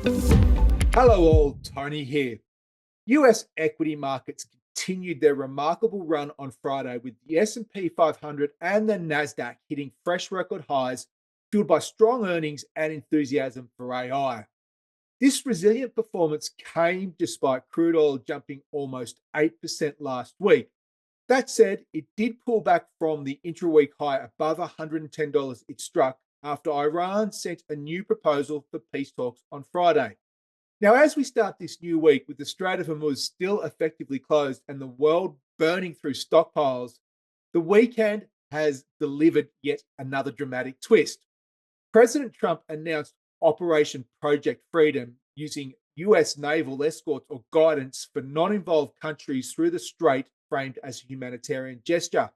Hello, all. Tony here. US equity markets continued their remarkable run on Friday with the S&P 500 and the Nasdaq hitting fresh record highs, fueled by strong earnings and enthusiasm for AI. This resilient performance came despite crude oil jumping almost 8% last week. That said, it did pull back from the intra-week high above $110 it struck after Iran sent a new proposal for peace talks on Friday. Now, as we start this new week with the Strait of Hormuz still effectively closed and the world burning through stockpiles, the weekend has delivered yet another dramatic twist. President Trump announced Operation Project Freedom using US naval escorts or guidance for non involved countries through the strait, framed as a humanitarian gesture.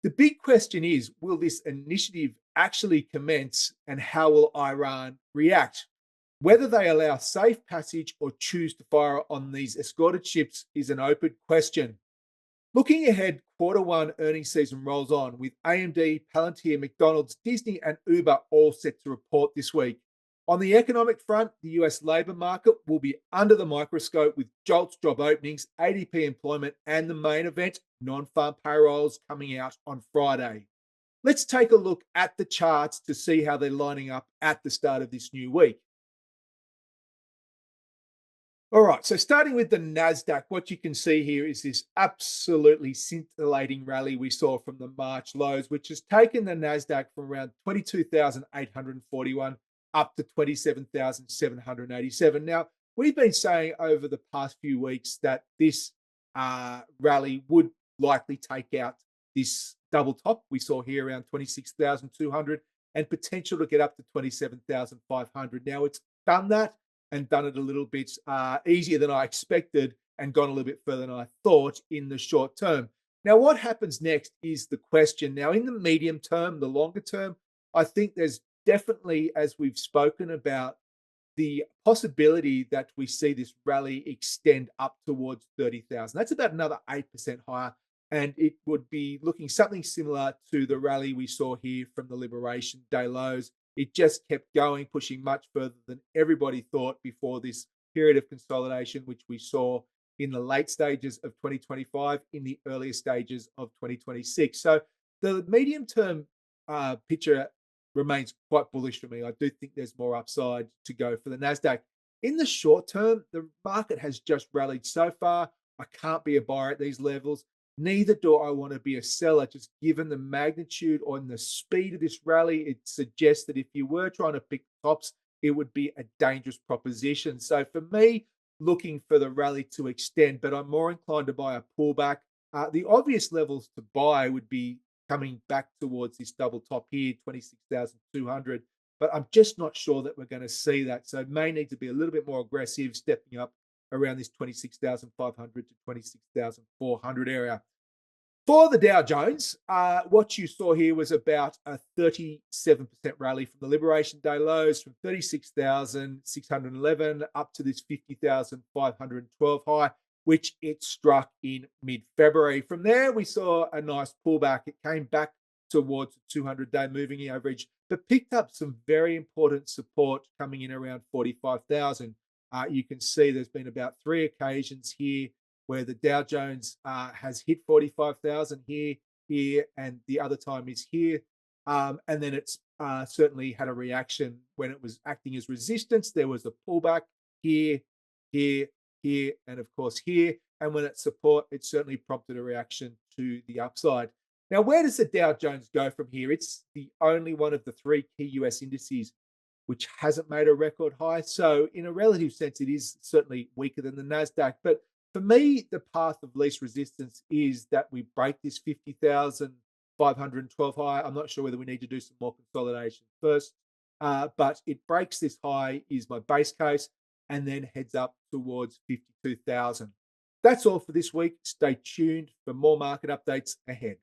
The big question is, will this initiative actually commence and how will Iran react? Whether they allow safe passage or choose to fire on these escorted ships is an open question. Looking ahead, quarter one earnings season rolls on with AMD, Palantir, McDonald's, Disney, and Uber all set to report this week. On the economic front, the US labor market will be under the microscope with JOLTS job openings, ADP employment, and the main event, non farm payrolls, coming out on Friday. Let's take a look at the charts to see how they're lining up at the start of this new week. All right, so starting with the Nasdaq, what you can see here is this absolutely scintillating rally we saw from the March lows, which has taken the Nasdaq from around 22,841 up to 27,787. Now, we've been saying over the past few weeks that this rally would likely take out this double top we saw here around 26,200 and potential to get up to 27,500. Now, it's done that and done it a little bit easier than I expected and gone a little bit further than I thought in the short term. Now, what happens next is the question. Now, in the medium term, the longer term, I think there's definitely, as we've spoken about, the possibility that we see this rally extend up towards 30,000. That's about another 8% higher. And it would be looking something similar to the rally we saw here from the Liberation Day lows. It just kept going, pushing much further than everybody thought before this period of consolidation, which we saw in the late stages of 2025, in the earlier stages of 2026. So the medium term picture remains quite bullish for me. I do think there's more upside to go for the NASDAQ. In the short term, the market has just rallied so far. I can't be a buyer at these levels. Neither do I want to be a seller, just given the magnitude or the speed of this rally. It suggests that if you were trying to pick tops, it would be a dangerous proposition. So for me, looking for the rally to extend, but I'm more inclined to buy a pullback. The obvious levels to buy would be coming back towards this double top here, 26,200. But I'm just not sure that we're going to see that. So it may need to be a little bit more aggressive, stepping up around this 26,500 to 26,400 area. For the Dow Jones, what you saw here was about a 37% rally from the Liberation Day lows from 36,611 up to this 50,512 high, which it struck in mid-February. From there, we saw a nice pullback. It came back towards the 200-day moving average, but picked up some very important support coming in around 45,000. You can see there's been about 3 occasions here where the Dow Jones has hit 45,000 here, and the other time is here. And then it's certainly had a reaction when it was acting as resistance. There was a pullback here, here, here, and of course here. And when it's support, it certainly prompted a reaction to the upside. Now, where does the Dow Jones go from here? It's the only one of the 3 key US indices which hasn't made a record high. So in a relative sense, it is certainly weaker than the NASDAQ. But for me, the path of least resistance is that we break this 50,512 high. I'm not sure whether we need to do some more consolidation first, but it breaks this high is my base case and then heads up towards 52,000. That's all for this week. Stay tuned for more market updates ahead.